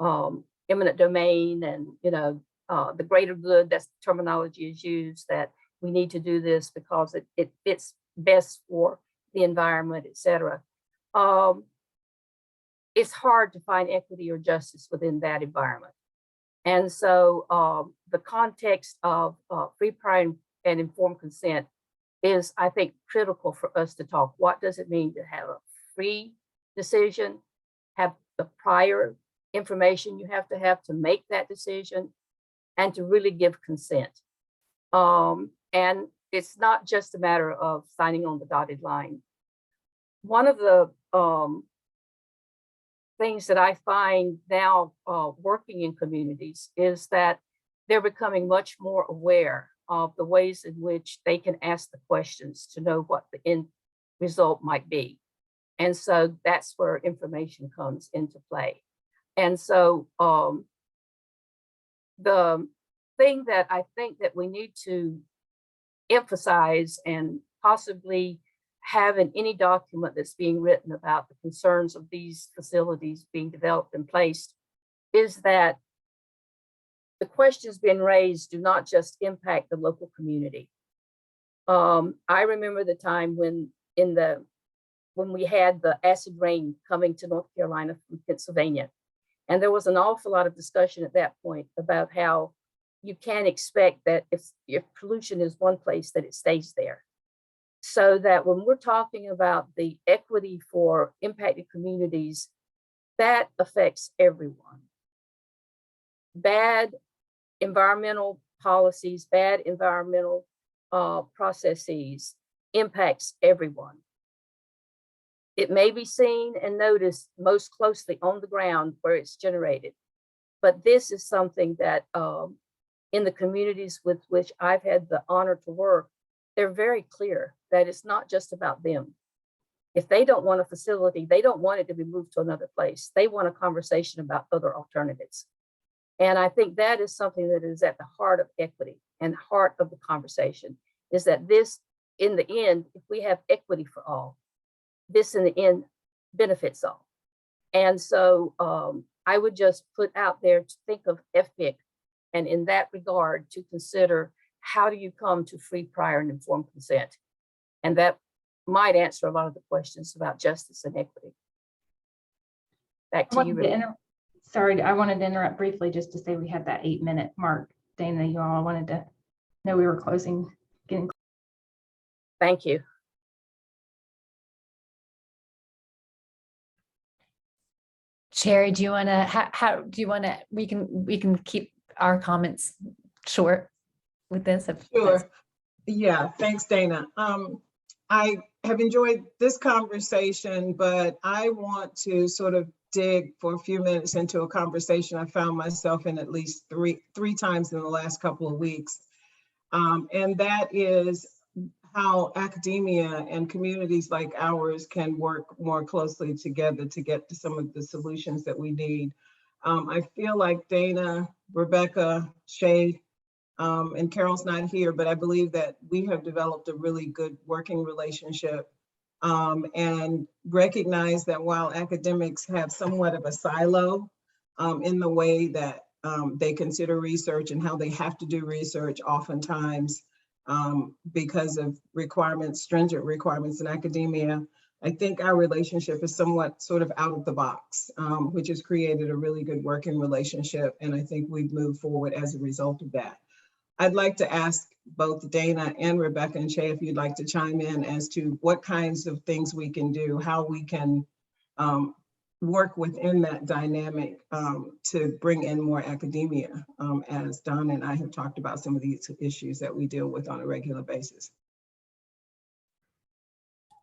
eminent domain and, you know, the greater good, that's the terminology is used, that we need to do this because it fits best for the environment, et cetera. It's hard to find equity or justice within that environment. And so the context of free, prior, and informed consent is, I think, critical for us to talk. What does it mean to have a free decision, have the prior information you have to make that decision, and to really give consent. And it's not just a matter of signing on the dotted line. One of the things that I find now working in communities is that they're becoming much more aware of the ways in which they can ask the questions to know what the end result might be. And so that's where information comes into play. And so the thing that I think that we need to emphasize and possibly have in any document that's being written about the concerns of these facilities being developed and placed is that the questions being raised do not just impact the local community. I remember the time when we had the acid rain coming to North Carolina from Pennsylvania, And there was an awful lot of discussion at that point about how you can't expect that if pollution is one place, that it stays there. So that when we're talking about the equity for impacted communities, that affects everyone. Bad environmental policies, bad environmental processes impacts everyone. It may be seen and noticed most closely on the ground where it's generated, but this is something that in the communities with which I've had the honor to work, they're very clear that it's not just about them. If they don't want a facility, they don't want it to be moved to another place. They want a conversation about other alternatives. And I think that is something that is at the heart of equity and heart of the conversation, is that this, in the end, if we have equity for all, this in the end benefits all. And so I would just put out there to think of FPIC, and in that regard to consider, how do you come to free, prior, and informed consent? And that might answer a lot of the questions about justice and equity. Back to you, Ruby. Sorry, I wanted to interrupt briefly just to say we had that 8-minute mark. Dana, you all wanted to know we were closing. Thank you. Sherry, do you want to, how do you want to, we can keep our comments short with this? Sure. Yeah, thanks, Dana. I have enjoyed this conversation, but I want to sort of dig for a few minutes into a conversation I found myself in at least three times in the last couple of weeks. And that is how academia and communities like ours can work more closely together to get to some of the solutions that we need. I feel like Dana, Rebecca, Shay, and Carol's not here, but I believe that we have developed a really good working relationship, and recognize that while academics have somewhat of a silo in the way that they consider research and how they have to do research oftentimes because of requirements, stringent requirements in academia, I think our relationship is somewhat sort of out of the box, which has created a really good working relationship. And I think we've moved forward as a result of that. I'd like to ask both Dana and Rebecca and Shay if you'd like to chime in as to what kinds of things we can do, how we can work within that dynamic to bring in more academia, as Donna and I have talked about some of these issues that we deal with on a regular basis.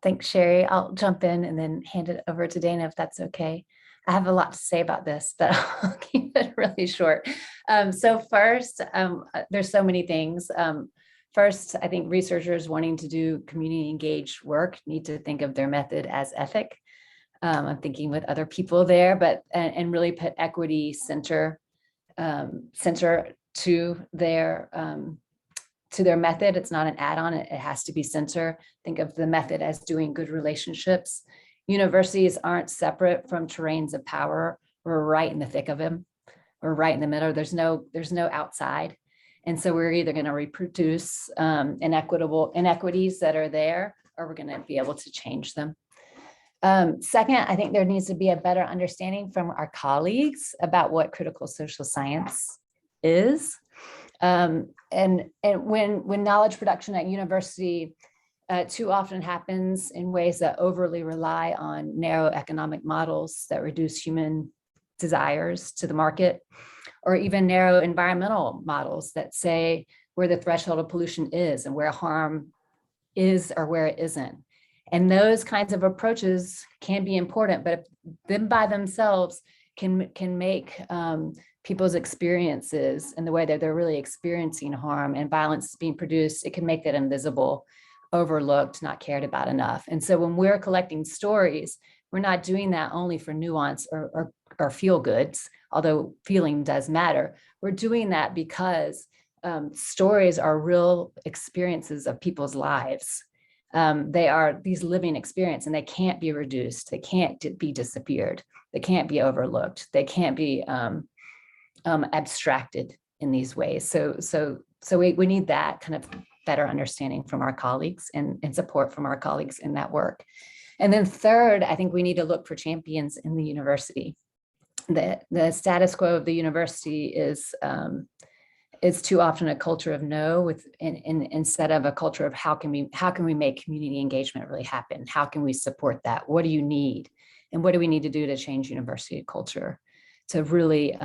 Thanks, Sherry. I'll jump in and then hand it over to Dana if that's okay. I have a lot to say about this, but I'll keep it really short. So first, there's so many things. First, I think researchers wanting to do community engaged work need to think of their method as ethic. I'm thinking with other people there, but and really put equity center to their method. It's not an add-on, it has to be center. Think of the method as doing good relationships. Universities aren't separate from terrains of power. We're right in the thick of them. We're right in the middle. There's no outside. And so we're either going to reproduce inequities that are there, or we're going to be able to change them. Second, I think there needs to be a better understanding from our colleagues about what critical social science is. And when knowledge production at university too often happens in ways that overly rely on narrow economic models that reduce human desires to the market, or even narrow environmental models that say where the threshold of pollution is and where harm is or where it isn't. And those kinds of approaches can be important, but them by themselves can make people's experiences and the way that they're really experiencing harm and violence being produced, it can make that invisible, overlooked, not cared about enough. And so when we're collecting stories, we're not doing that only for nuance or feel goods, although feeling does matter. We're doing that because stories are real experiences of people's lives. They are these living experience, and they can't be reduced. They can't be disappeared. They can't be overlooked. They can't be abstracted in these ways. So we need that kind of better understanding from our colleagues and support from our colleagues in that work. And then third, I think we need to look for champions in the university. the status quo of the university is too often a culture of no, instead of a culture of how can we make community engagement really happen? How can we support that? What do you need? And what do we need to do to change university culture to really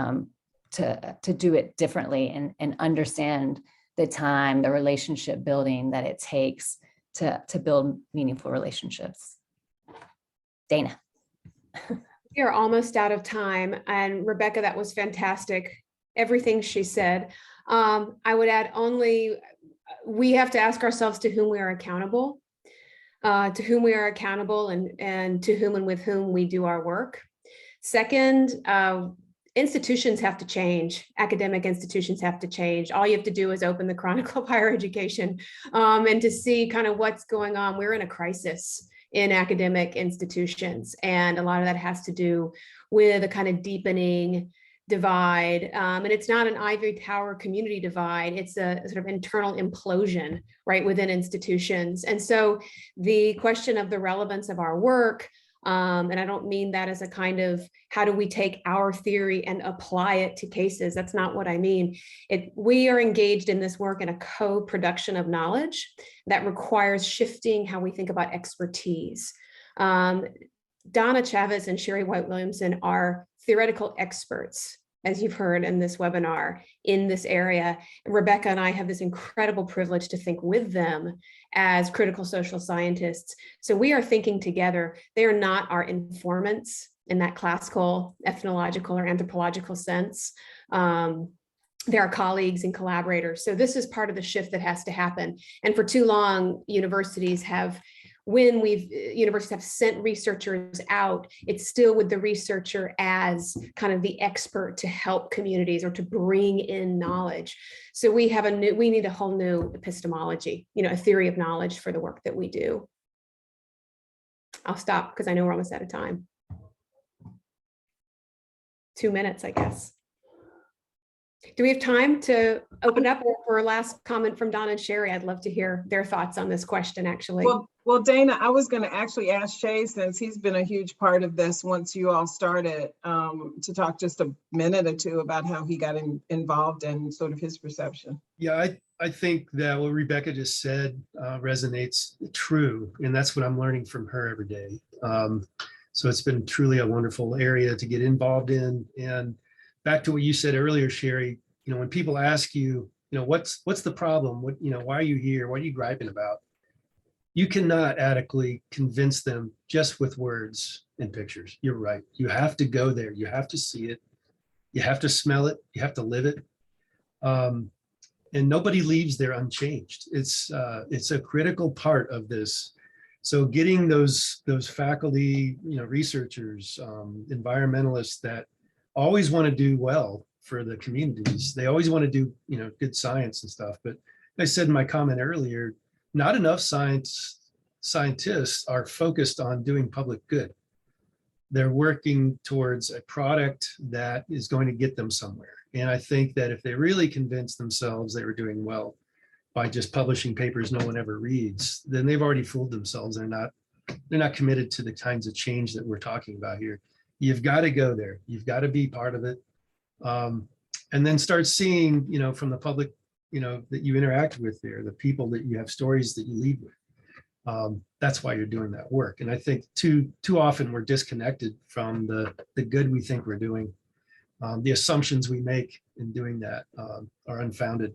to do it differently and understand the time, the relationship building that it takes to build meaningful relationships. Dana. We are almost out of time. And Rebecca, that was fantastic. Everything she said. I would add only, we have to ask ourselves to whom we are accountable, and to whom and with whom we do our work. Second, institutions have to change. Academic institutions have to change. All you have to do is open the Chronicle of Higher Education and to see kind of what's going on. We're in a crisis in academic institutions, and a lot of that has to do with a kind of deepening divide. And it's not an ivory tower community divide. It's a sort of internal implosion right within institutions. And so the question of the relevance of our work, and I don't mean that as a kind of, how do we take our theory and apply it to cases? That's not what I mean. We are engaged in this work in a co-production of knowledge that requires shifting how we think about expertise. Donna Chavez and Sherry White Williamson are theoretical experts, as you've heard in this webinar, in this area. Rebecca and I have this incredible privilege to think with them as critical social scientists. So we are thinking together. They are not our informants in that classical, ethnological, or anthropological sense. They're our colleagues and collaborators. So this is part of the shift that has to happen. And for too long, universities have sent researchers out, it's still with the researcher as kind of the expert to help communities or to bring in knowledge. So we need a whole new epistemology, a theory of knowledge for the work that we do. I'll stop because I know we're almost out of time. 2 minutes, I guess. Do we have time to open up for a last comment from Donna and Sherry? I'd love to hear their thoughts on this question, actually. Well, Dana, I was going to actually ask Shay, since he's been a huge part of this once you all started, to talk just a minute or two about how he got involved and sort of his perception. Yeah, I think that what Rebecca just said resonates true, and that's what I'm learning from her every day. So it's been truly a wonderful area to get involved in. And back to what you said earlier, Sherry, when people ask you, what's the problem? Why are you here? What are you griping about? You cannot adequately convince them just with words and pictures. You're right. You have to go there. You have to see it. You have to smell it. You have to live it. And nobody leaves there unchanged. It's a critical part of this. So getting those faculty, researchers, environmentalists that always want to do well for the communities. They always want to do, good science and stuff. But I said in my comment earlier, not enough scientists are focused on doing public good. They're working towards a product that is going to get them somewhere. And I think that if they really convince themselves they were doing well by just publishing papers no one ever reads, then they've already fooled themselves. They're not committed to the kinds of change that we're talking about here. You've got to go there. You've got to be part of it. And then start seeing, from the public, that you interact with there, the people that you have stories that you lead with. That's why you're doing that work. And I think too often we're disconnected from the good we think we're doing. The assumptions we make in doing that are unfounded.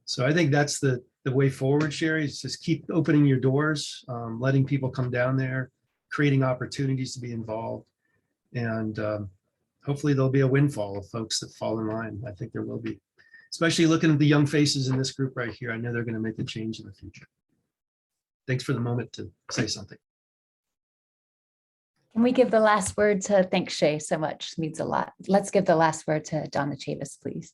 So I think that's the way forward, Sherry, is just keep opening your doors, letting people come down there, creating opportunities to be involved. And hopefully there'll be a windfall of folks that fall in line. I think there will be, especially looking at the young faces in this group right here. I know they're going to make a change in the future. Thanks for the moment to say something. Can we give the last word to, thanks Shay so much, it means a lot. Let's give the last word to Donna Chavis, please.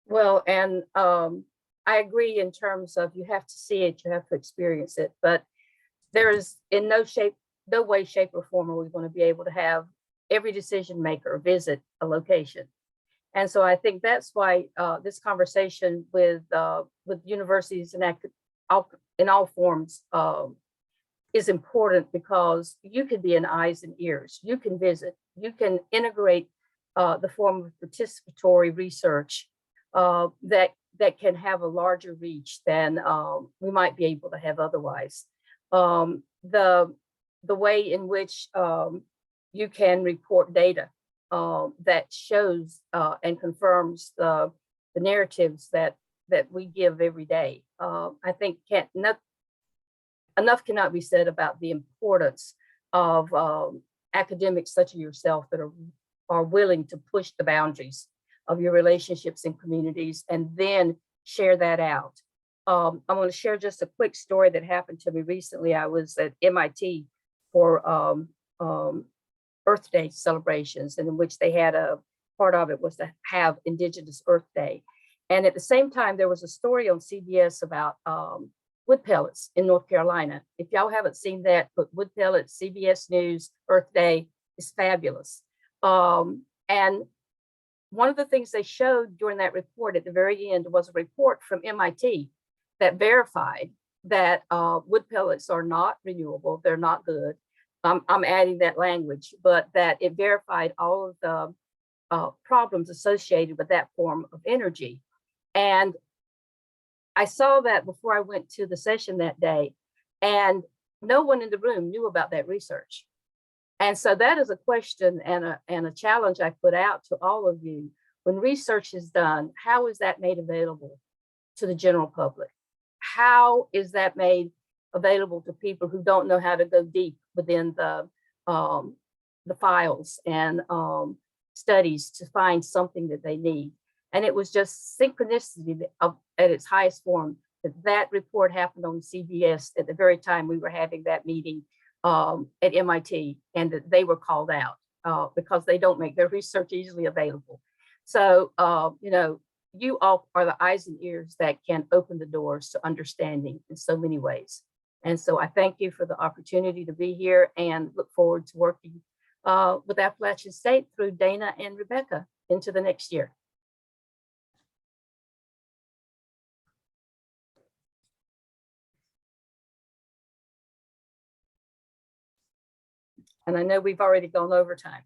Well, and I agree in terms of you have to see it, you have to experience it, but there is in no way, shape, or form are we going to be able to have every decision maker visit a location. And so I think that's why this conversation with universities and in all forms is important, because you can be an eyes and ears. You can visit, you can integrate the form of participatory research that can have a larger reach than we might be able to have otherwise. The way in which you can report data that shows and confirms the narratives that we give every day. I think enough cannot be said about the importance of academics such as yourself that are willing to push the boundaries of your relationships in communities and then share that out. I want to share just a quick story that happened to me recently. I was at MIT for Earth Day celebrations, and in which they had a part of it was to have Indigenous Earth Day. And at the same time, there was a story on CBS about wood pellets in North Carolina. If y'all haven't seen that, but wood pellets, CBS News, Earth Day is fabulous. And one of the things they showed during that report at the very end was a report from MIT that verified that wood pellets are not renewable, they're not good. I'm adding that language, but that it verified all of the problems associated with that form of energy. And I saw that before I went to the session that day, and no one in the room knew about that research. And so that is a question and a challenge I put out to all of you. When research is done, how is that made available to the general public? How is that made available to people who don't know how to go deep within the files and studies to find something that they need? And it was just synchronicity at its highest form that report happened on CBS at the very time we were having that meeting at MIT, and that they were called out because they don't make their research easily available. So, you know, you all are the eyes and ears that can open the doors to understanding in so many ways. And so I thank you for the opportunity to be here and look forward to working with Appalachian State through Dana and Rebecca into the next year. And I know we've already gone over time.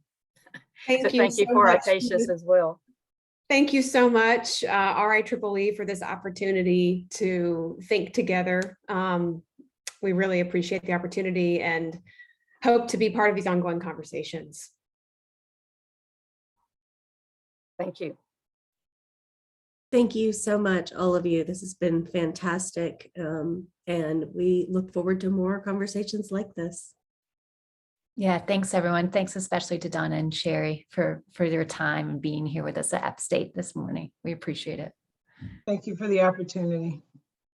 So thank you for our patience as well. Thank you so much, RIEEE, for this opportunity to think together. We really appreciate the opportunity and hope to be part of these ongoing conversations. Thank you. Thank you so much, all of you. This has been fantastic. And we look forward to more conversations like this. Yeah, thanks everyone. Thanks especially to Donna and Sherry for their time and being here with us at App State this morning. We appreciate it. Thank you for the opportunity.